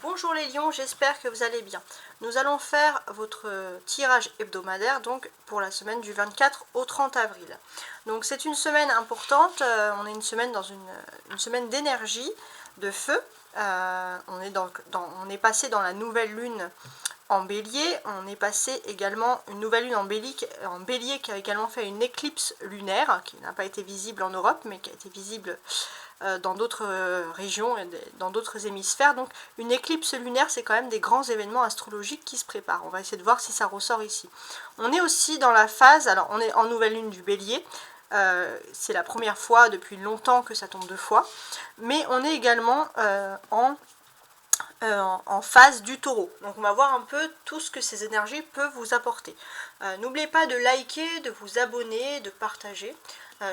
Bonjour les lions, j'espère que vous allez bien. Nous allons faire votre tirage hebdomadaire donc pour la semaine du 24 au 30 avril. Donc c'est une semaine importante, on est une semaine dans une semaine d'énergie, de feu. On est passé dans la nouvelle lune en bélier, on est passé également une nouvelle lune en bélier qui a également fait une éclipse lunaire qui n'a pas été visible en Europe mais qui a été visible dans d'autres régions et dans d'autres hémisphères. Donc une éclipse lunaire, c'est quand même des grands événements astrologiques qui se préparent. On va essayer de voir si ça ressort ici. On est aussi dans la phase, alors on est en nouvelle lune du bélier, c'est la première fois depuis longtemps que ça tombe deux fois, mais on est également en phase du taureau. Donc on va voir un peu tout ce que ces énergies peuvent vous apporter. N'oubliez pas de liker, de vous abonner, de partager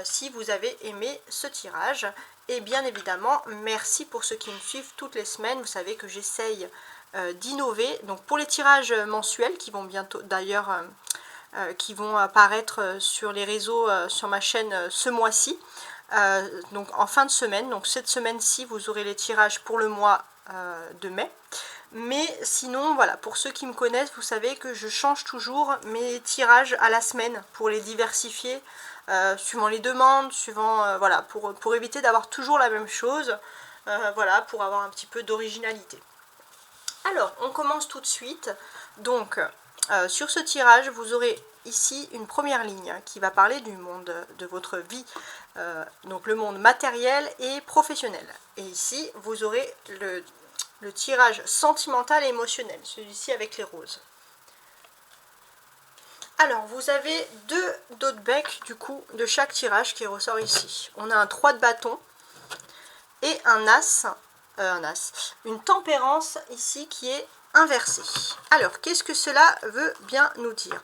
si vous avez aimé ce tirage. Et bien évidemment, merci pour ceux qui me suivent toutes les semaines. Vous savez que j'essaye d'innover. Donc pour les tirages mensuels qui vont bientôt d'ailleurs qui vont apparaître sur les réseaux, sur ma chaîne ce mois-ci. Donc en fin de semaine, donc cette semaine-ci, vous aurez les tirages pour le mois de mai. Mais sinon, voilà, pour ceux qui me connaissent, vous savez que je change toujours mes tirages à la semaine pour les diversifier, suivant les demandes, suivant, voilà, pour éviter d'avoir toujours la même chose, voilà, pour avoir un petit peu d'originalité. Alors, on commence tout de suite. Donc, sur ce tirage, vous aurez ici une première ligne qui va parler du monde de votre vie, donc le monde matériel et professionnel. Et ici, vous aurez le tirage sentimental et émotionnel, celui-ci avec les roses. Alors, vous avez deux dos de bec, du coup, de chaque tirage qui ressort ici. On a un 3 de bâton et un as, une tempérance ici qui est inversée. Alors, qu'est-ce que cela veut bien nous dire?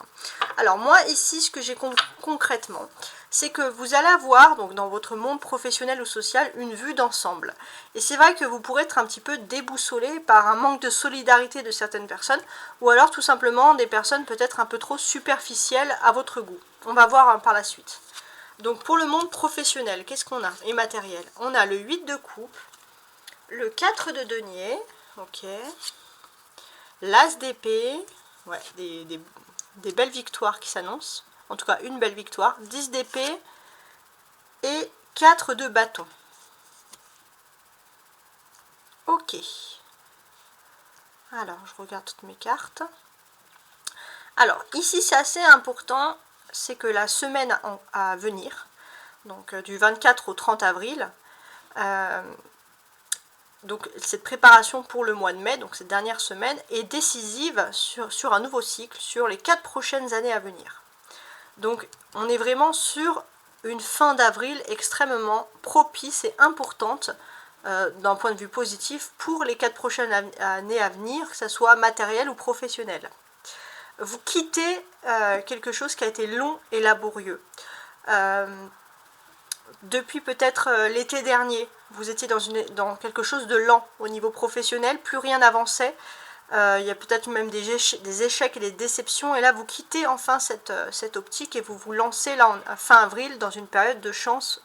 Alors, moi, ici, ce que j'ai concrètement, c'est que vous allez avoir, donc dans votre monde professionnel ou social, une vue d'ensemble. Et c'est vrai que vous pourrez être un petit peu déboussolé par un manque de solidarité de certaines personnes, ou alors tout simplement des personnes peut-être un peu trop superficielles à votre goût. On va voir par la suite. Donc pour le monde professionnel, qu'est-ce qu'on a? Et matériel. On a le 8 de coupe, le 4 de denier, ok, l'as d'épée, ouais, des belles victoires qui s'annoncent. En tout cas, une belle victoire. 10 d'épée et 4 de bâton. Ok. Alors, je regarde toutes mes cartes. Alors, ici, c'est assez important. C'est que la semaine à venir, donc du 24 au 30 avril, donc cette préparation pour le mois de mai, donc cette dernière semaine, est décisive sur un nouveau cycle, sur les 4 prochaines années à venir. Donc on est vraiment sur une fin d'avril extrêmement propice et importante d'un point de vue positif pour les 4 prochaines années à venir, que ce soit matériel ou professionnel. Vous quittez quelque chose qui a été long et laborieux. Depuis peut-être l'été dernier, vous étiez dans quelque chose de lent au niveau professionnel, plus rien n'avançait. Il y a peut-être même des échecs et des déceptions, et là vous quittez enfin cette optique et vous vous lancez là fin avril dans une période de chance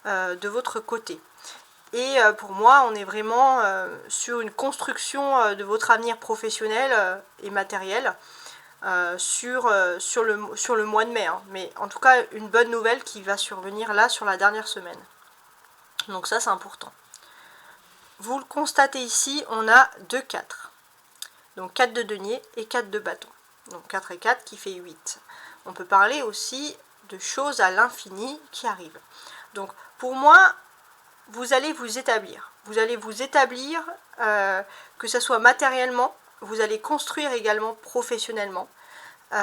de votre côté. Et pour moi, on est vraiment sur une construction de votre avenir professionnel et matériel sur le mois de mai, hein. Mais en tout cas, une bonne nouvelle qui va survenir là sur la dernière semaine. Donc ça, c'est important. Vous le constatez ici, on a 2 4. Donc 4 de denier et 4 de bâton. Donc 4 et 4 qui fait 8. On peut parler aussi de choses à l'infini qui arrivent. Donc pour moi, vous allez vous établir. Vous allez vous établir, que ce soit matériellement, vous allez construire également professionnellement. Il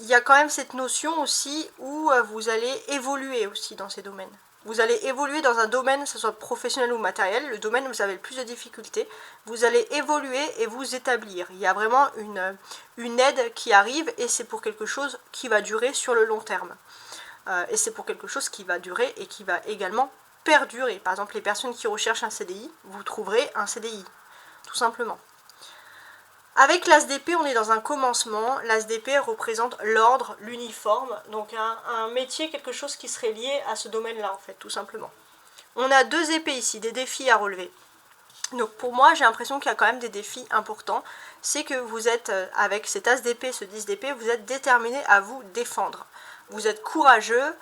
y a quand même cette notion aussi où vous allez évoluer aussi dans ces domaines. Vous allez évoluer dans un domaine, que ce soit professionnel ou matériel, le domaine où vous avez le plus de difficultés, vous allez évoluer et vous établir. Il y a vraiment une aide qui arrive et c'est pour quelque chose qui va durer sur le long terme. Et c'est pour quelque chose qui va durer et qui va également perdurer. Par exemple, les personnes qui recherchent un CDI, vous trouverez un CDI, tout simplement. Avec l'as d'épée, on est dans un commencement. L'as d'épée représente l'ordre, l'uniforme, donc un métier, quelque chose qui serait lié à ce domaine-là, en fait, tout simplement. On a 2 épées ici, des défis à relever. Donc pour moi, j'ai l'impression qu'il y a quand même des défis importants. C'est que vous êtes, avec cet as d'épée, ce 10 d'épée, vous êtes déterminé à vous défendre. Vous êtes courageux,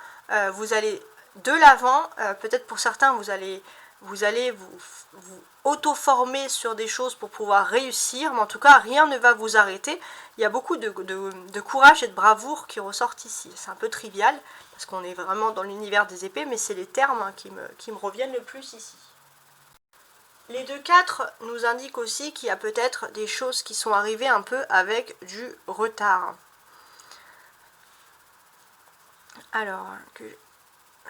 vous allez de l'avant. Peut-être pour certains, vous allez vous auto-former sur des choses pour pouvoir réussir. Mais en tout cas, rien ne va vous arrêter. Il y a beaucoup de courage et de bravoure qui ressortent ici. C'est un peu trivial, parce qu'on est vraiment dans l'univers des épées, mais c'est les termes hein, qui me reviennent le plus ici. Les 2-4 nous indiquent aussi qu'il y a peut-être des choses qui sont arrivées un peu avec du retard. Alors, que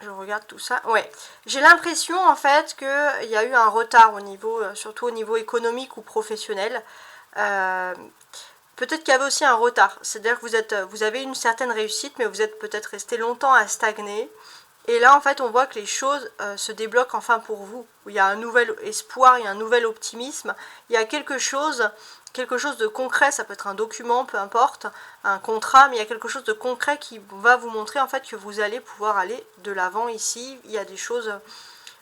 je regarde tout ça. Ouais, j'ai l'impression en fait qu'il y a eu un retard au niveau, surtout au niveau économique ou professionnel. Peut-être qu'il y avait aussi un retard. C'est-à-dire que vous avez une certaine réussite, mais vous êtes peut-être resté longtemps à stagner. Et là, en fait, on voit que les choses se débloquent enfin pour vous. Il y a un nouvel espoir, il y a un nouvel optimisme. Il y a quelque chose de concret, ça peut être un document, peu importe, un contrat, mais il y a quelque chose de concret qui va vous montrer en fait que vous allez pouvoir aller de l'avant ici. Il y a des choses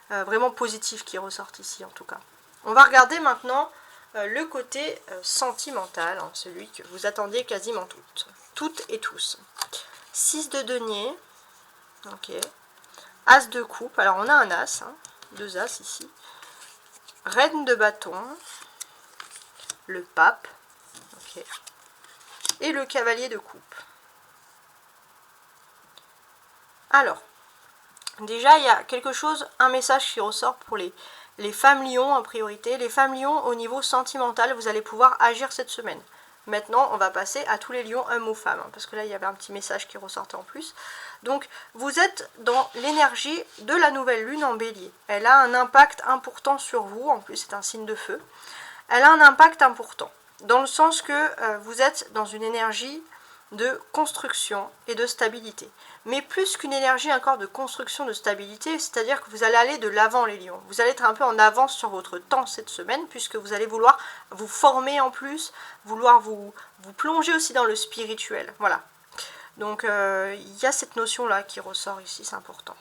vraiment positives qui ressortent ici, en tout cas. On va regarder maintenant le côté sentimental, hein, celui que vous attendiez quasiment toutes et tous. 6 de denier, ok. As de coupe, alors on a un as, hein, 2 as ici. Reine de bâton, le pape, ok. Et le cavalier de coupe. Alors, déjà il y a quelque chose, un message qui ressort pour les femmes lions en priorité. Les femmes lions au niveau sentimental, vous allez pouvoir agir cette semaine. Maintenant, on va passer à tous les lions, hommes ou femmes, hein, parce que là, il y avait un petit message qui ressortait en plus. Donc, vous êtes dans l'énergie de la nouvelle lune en bélier. Elle a un impact important sur vous, en plus, c'est un signe de feu. Elle a un impact important, dans le sens que vous êtes dans une énergie de construction et de stabilité. Mais plus qu'une énergie encore de construction, de stabilité, c'est-à-dire que vous allez aller de l'avant les lions. Vous allez être un peu en avance sur votre temps cette semaine, puisque vous allez vouloir vous former en plus, vouloir vous plonger aussi dans le spirituel. Voilà. Donc il y a cette notion-là qui ressort ici, c'est important.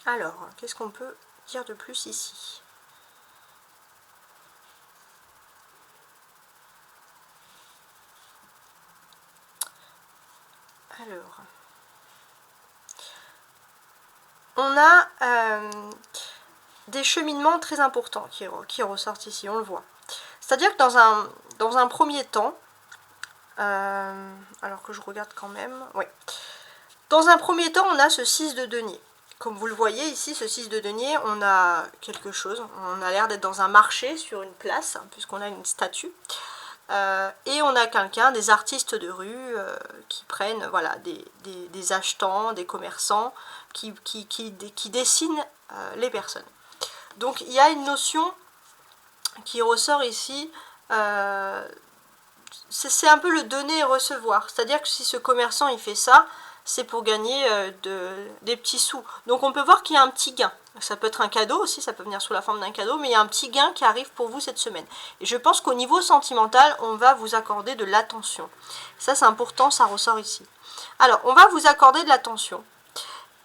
Alors, qu'est-ce qu'on peut dire de plus ici ? Alors, on a des cheminements très importants qui ressortent ici, on le voit. C'est-à-dire que dans un premier temps, alors que je regarde quand même, ouais. Dans un premier temps, on a ce 6 de denier. Comme vous le voyez ici, ce 6 de denier, on a quelque chose, on a l'air d'être dans un marché, sur une place, hein, puisqu'on a une statue. Et on a quelqu'un, des artistes de rue qui prennent voilà, des achetants, des commerçants, qui dessinent les personnes. Donc il y a une notion qui ressort ici, c'est un peu le donner et recevoir. C'est-à-dire que si ce commerçant il fait ça, c'est pour gagner des petits sous. Donc on peut voir qu'il y a un petit gain. Ça peut être un cadeau aussi, ça peut venir sous la forme d'un cadeau, mais il y a un petit gain qui arrive pour vous cette semaine. Et je pense qu'au niveau sentimental, on va vous accorder de l'attention. Ça c'est important, ça ressort ici. Alors, on va vous accorder de l'attention.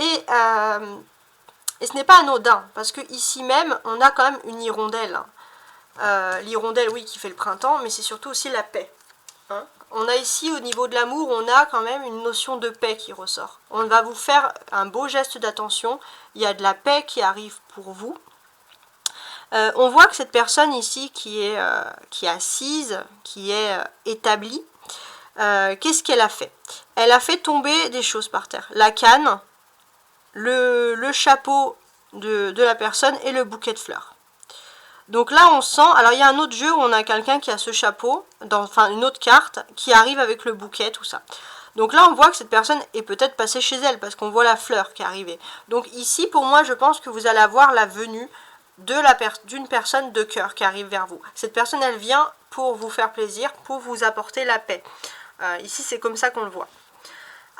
Et ce n'est pas anodin, parce que ici même, on a quand même une hirondelle. L'hirondelle, oui, qui fait le printemps, mais c'est surtout aussi la paix. Hein, on a ici, au niveau de l'amour, on a quand même une notion de paix qui ressort. On va vous faire un beau geste d'attention. Il y a de la paix qui arrive pour vous. On voit que cette personne ici qui est assise, qui est établie, qu'est-ce qu'elle a fait? Elle a fait tomber des choses par terre. La canne, le chapeau de la personne et le bouquet de fleurs. Donc là, on sent... Alors, il y a un autre jeu où on a quelqu'un qui a ce chapeau, enfin, une autre carte, qui arrive avec le bouquet, tout ça. Donc là, on voit que cette personne est peut-être passée chez elle, parce qu'on voit la fleur qui est arrivée. Donc ici, pour moi, je pense que vous allez avoir la venue d'une personne de cœur qui arrive vers vous. Cette personne, elle vient pour vous faire plaisir, pour vous apporter la paix. Ici, c'est comme ça qu'on le voit.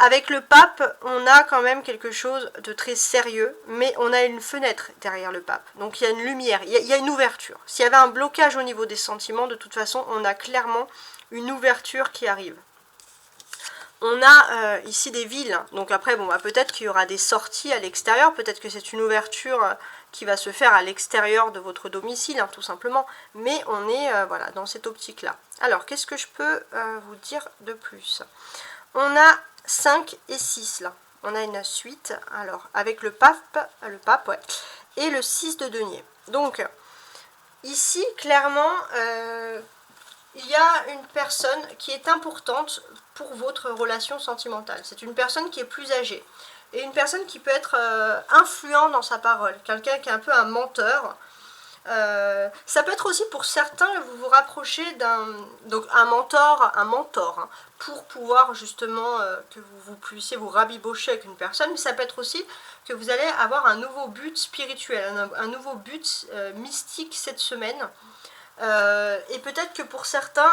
Avec le pape, on a quand même quelque chose de très sérieux, mais on a une fenêtre derrière le pape. Donc il y a une lumière, il y a une ouverture. S'il y avait un blocage au niveau des sentiments, de toute façon, on a clairement une ouverture qui arrive. On a ici des villes, donc après bon, bah, peut-être qu'il y aura des sorties à l'extérieur, peut-être que c'est une ouverture qui va se faire à l'extérieur de votre domicile, hein, tout simplement, mais on est voilà, dans cette optique-là. Alors, qu'est-ce que je peux vous dire de plus? On a 5 et 6 là, on a une suite, alors avec le pape ouais, et le 6 de denier. Donc, ici, clairement, il y a une personne qui est importante pour votre relation sentimentale. C'est une personne qui est plus âgée. Et une personne qui peut être influente dans sa parole. Quelqu'un qui est un peu un menteur. Ça peut être aussi pour certains, vous vous rapprochez donc un mentor, hein, pour pouvoir justement que vous puissiez vous rabibocher avec une personne. Mais ça peut être aussi que vous allez avoir un nouveau but spirituel, un nouveau but mystique cette semaine. Et peut-être que pour certains,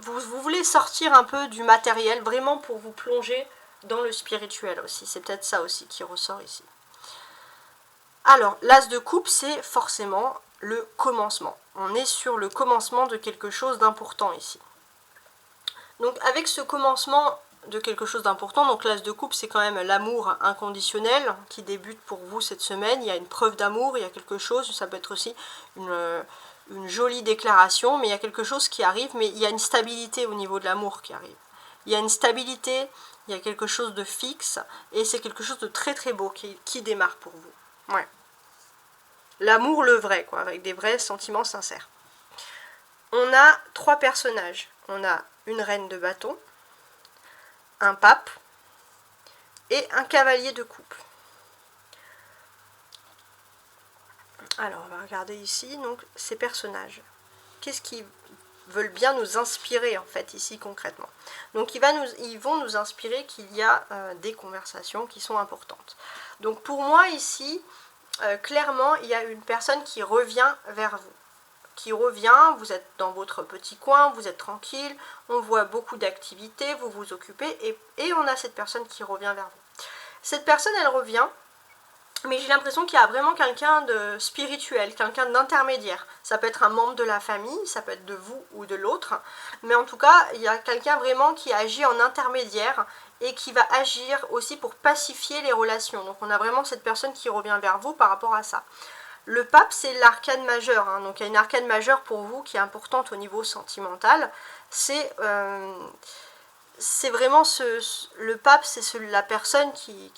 vous voulez sortir un peu du matériel, vraiment pour vous plonger dans le spirituel aussi. C'est peut-être ça aussi qui ressort ici. Alors, l'as de coupe, c'est forcément le commencement. On est sur le commencement de quelque chose d'important ici. Donc, avec ce commencement de quelque chose d'important, donc l'as de coupe, c'est quand même l'amour inconditionnel qui débute pour vous cette semaine. Il y a une preuve d'amour, il y a quelque chose, ça peut être aussi une jolie déclaration, mais il y a quelque chose qui arrive, mais il y a une stabilité au niveau de l'amour qui arrive. Il y a une stabilité, il y a quelque chose de fixe, et c'est quelque chose de très très beau qui démarre pour vous. Ouais. L'amour le vrai, quoi, avec des vrais sentiments sincères. On a 3 personnages. On a une reine de bâton, un pape et un cavalier de coupe. Alors, on va regarder ici, donc, ces personnages. Qu'est-ce qu'ils veulent bien nous inspirer, en fait, ici, concrètement? Donc, ils vont nous inspirer qu'il y a des conversations qui sont importantes. Donc, pour moi, ici, clairement, il y a une personne qui revient vers vous. Qui revient, vous êtes dans votre petit coin, vous êtes tranquille, on voit beaucoup d'activités, vous vous occupez, et on a cette personne qui revient vers vous. Cette personne, elle revient, mais j'ai l'impression qu'il y a vraiment quelqu'un de spirituel, quelqu'un d'intermédiaire. Ça peut être un membre de la famille, ça peut être de vous ou de l'autre, mais en tout cas, il y a quelqu'un vraiment qui agit en intermédiaire et qui va agir aussi pour pacifier les relations. Donc on a vraiment cette personne qui revient vers vous par rapport à ça. Le pape, c'est l'arcane majeur, hein, donc il y a une arcane majeure pour vous qui est importante au niveau sentimental. C'est vraiment le pape, c'est la personne qui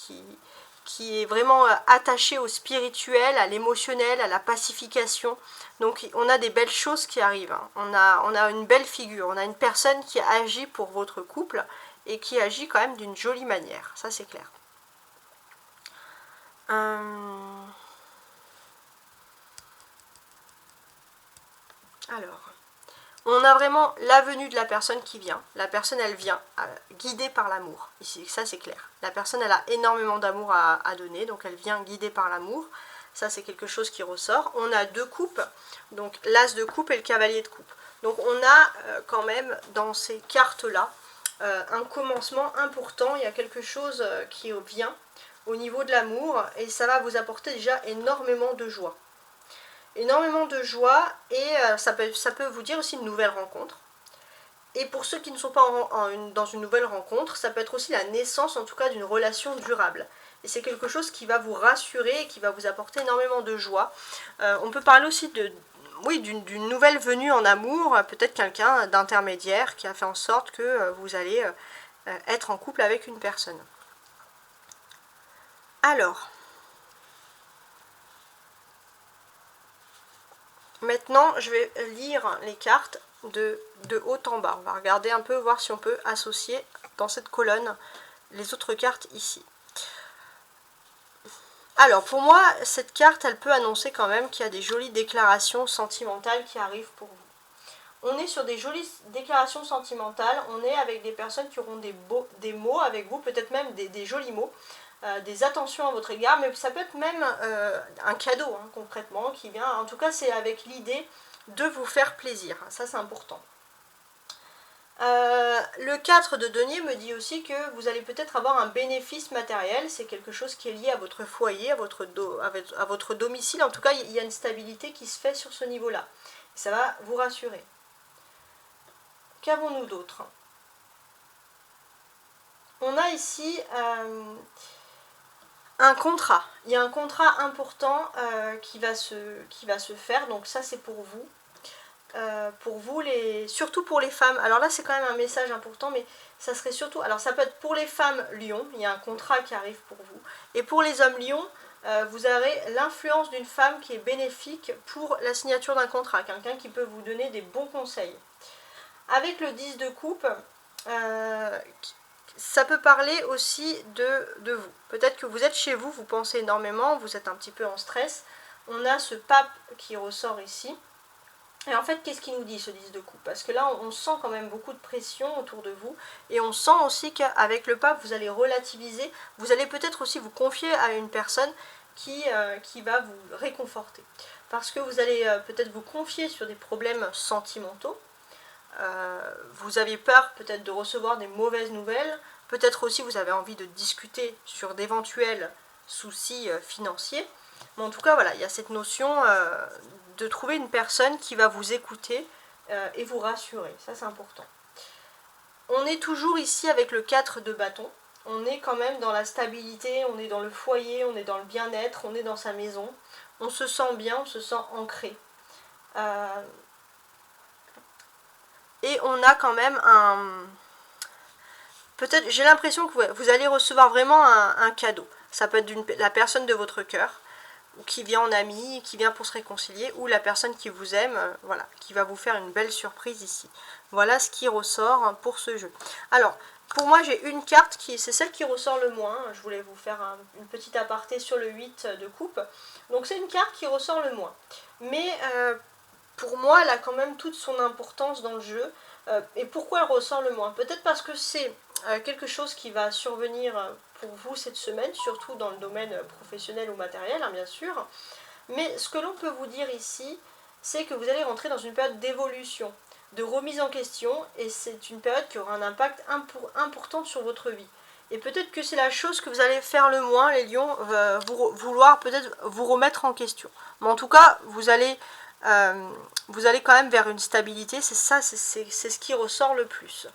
est vraiment attachée au spirituel, à l'émotionnel, à la pacification. Donc on a des belles choses qui arrivent, hein. On a une belle figure, on a une personne qui agit pour votre couple et qui agit quand même d'une jolie manière, ça c'est clair. Alors, on a vraiment la venue de la personne qui vient. La personne, elle vient guidée par l'amour. Ici, ça c'est clair. La personne, elle a énormément d'amour à donner, donc elle vient guidée par l'amour. Ça, c'est quelque chose qui ressort. On a 2 coupes, donc l'as de coupe et le cavalier de coupe. Donc on a quand même dans ces cartes-là un commencement important. Il y a quelque chose qui vient au niveau de l'amour et ça va vous apporter déjà énormément de joie. Énormément de joie et ça peut vous dire aussi une nouvelle rencontre. Et pour ceux qui ne sont pas dans une nouvelle rencontre, ça peut être aussi la naissance en tout cas d'une relation durable. Et c'est quelque chose qui va vous rassurer et qui va vous apporter énormément de joie. On peut parler aussi d'une nouvelle venue en amour, peut-être quelqu'un d'intermédiaire qui a fait en sorte que vous allez être en couple avec une personne. Alors, maintenant, je vais lire les cartes de haut en bas. On va regarder un peu, voir si on peut associer dans cette colonne les autres cartes ici. Alors, pour moi, cette carte, elle peut annoncer quand même qu'il y a des jolies déclarations sentimentales qui arrivent pour vous. On est sur des jolies déclarations sentimentales, on est avec des personnes qui auront des mots avec vous, peut-être même des jolis mots. Des attentions à votre égard, mais ça peut être même un cadeau, hein, concrètement, qui vient. En tout cas, c'est avec l'idée de vous faire plaisir. Ça, c'est important. Le 4 de denier me dit aussi que vous allez peut-être avoir un bénéfice matériel. C'est quelque chose qui est lié à votre foyer, à votre domicile. En tout cas, il y a une stabilité qui se fait sur ce niveau-là. Ça va vous rassurer. Qu'avons-nous d'autre ? on a ici un contrat. Il y a un contrat important qui va se faire, donc ça c'est pour vous. Surtout pour les femmes. Alors là c'est quand même un message important, mais ça serait surtout, alors ça peut être pour les femmes lion, il y a un contrat qui arrive pour vous, et pour les hommes lion, vous aurez l'influence d'une femme qui est bénéfique pour la signature d'un contrat, quelqu'un qui peut vous donner des bons conseils. Avec le 10 de coupe, ça peut parler aussi de vous. Peut-être que vous êtes chez vous, vous pensez énormément, vous êtes un petit peu en stress. On a ce pape qui ressort ici. Et en fait, qu'est-ce qu'il nous dit ce 10 de coupe? Parce que là, on sent quand même beaucoup de pression autour de vous. Et on sent aussi qu'avec le pape, vous allez relativiser. Vous allez peut-être aussi vous confier à une personne qui va vous réconforter. Parce que vous allez peut-être vous confier sur des problèmes sentimentaux. Vous avez peur peut-être de recevoir des mauvaises nouvelles. Peut-être aussi vous avez envie de discuter sur d'éventuels soucis financiers. Mais en tout cas, voilà, il y a cette notion de trouver une personne qui va vous écouter et vous rassurer. Ça, c'est important. On est toujours ici avec le 4 de bâton. On est quand même dans la stabilité, on est dans le foyer, on est dans le bien-être, on est dans sa maison. On se sent bien, on se sent ancré. Et on a quand même peut-être, j'ai l'impression que vous allez recevoir vraiment un cadeau. Ça peut être la personne de votre cœur, qui vient en ami, qui vient pour se réconcilier, ou la personne qui vous aime, voilà, qui va vous faire une belle surprise ici. Voilà ce qui ressort pour ce jeu. Alors, pour moi, j'ai une carte c'est celle qui ressort le moins. Je voulais vous faire une petite aparté sur le 8 de coupe. Donc, c'est une carte qui ressort le moins. Mais pour moi, elle a quand même toute son importance dans le jeu. Et pourquoi elle ressort le moins? Peut-être parce que c'est quelque chose qui va survenir pour vous cette semaine, surtout dans le domaine professionnel ou matériel, hein, bien sûr. Mais ce que l'on peut vous dire ici, c'est que vous allez rentrer dans une période d'évolution, de remise en question, et c'est une période qui aura un impact important sur votre vie. Et peut-être que c'est la chose que vous allez faire le moins, les lions, vouloir peut-être vous remettre en question. Mais en tout cas, vous allez quand même vers une stabilité, c'est ce qui ressort le plus.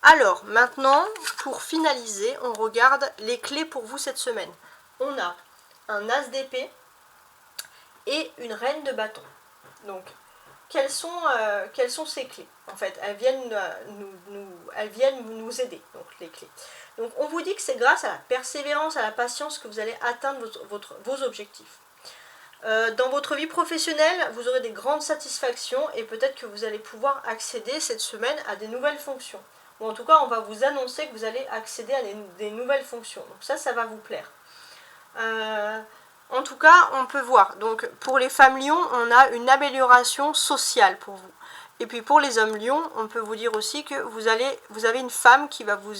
Alors, maintenant, pour finaliser, on regarde les clés pour vous cette semaine. On a un as d'épée et une reine de bâton. Donc, quelles sont ces clés? En fait, elles viennent nous aider, donc les clés. Donc, on vous dit que c'est grâce à la persévérance, à la patience que vous allez atteindre vos objectifs. Dans votre vie professionnelle, vous aurez des grandes satisfactions et peut-être que vous allez pouvoir accéder cette semaine à des nouvelles fonctions. Ou en tout cas, on va vous annoncer que vous allez accéder à des nouvelles fonctions. Donc ça va vous plaire. En tout cas, on peut voir. Donc pour les femmes lions, on a une amélioration sociale pour vous. Et puis pour les hommes lions, on peut vous dire aussi que vous avez une femme qui va vous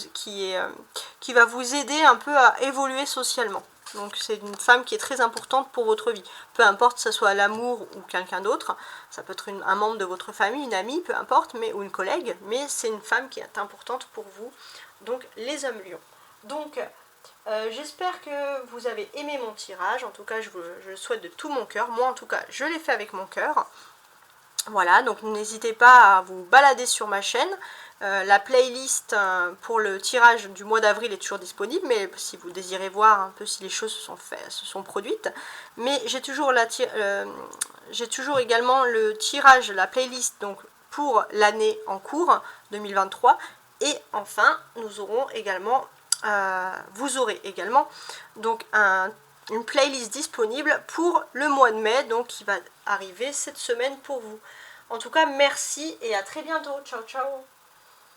aider un peu à évoluer socialement. Donc c'est une femme qui est très importante pour votre vie. Peu importe que ce soit l'amour ou quelqu'un d'autre, ça peut être un membre de votre famille, une amie, peu importe, ou une collègue, mais c'est une femme qui est importante pour vous. Donc les hommes lions. Donc j'espère que vous avez aimé mon tirage. En tout cas, je le souhaite de tout mon cœur. Moi en tout cas, je l'ai fait avec mon cœur. Voilà, donc n'hésitez pas à vous balader sur ma chaîne. La playlist pour le tirage du mois d'avril est toujours disponible, mais si vous désirez voir un peu si les choses se sont produites. Mais j'ai toujours également le tirage, la playlist donc pour l'année en cours 2023. Et enfin, vous aurez également donc une playlist disponible pour le mois de mai, donc qui va arriver cette semaine pour vous. En tout cas, merci et à très bientôt. Ciao, ciao.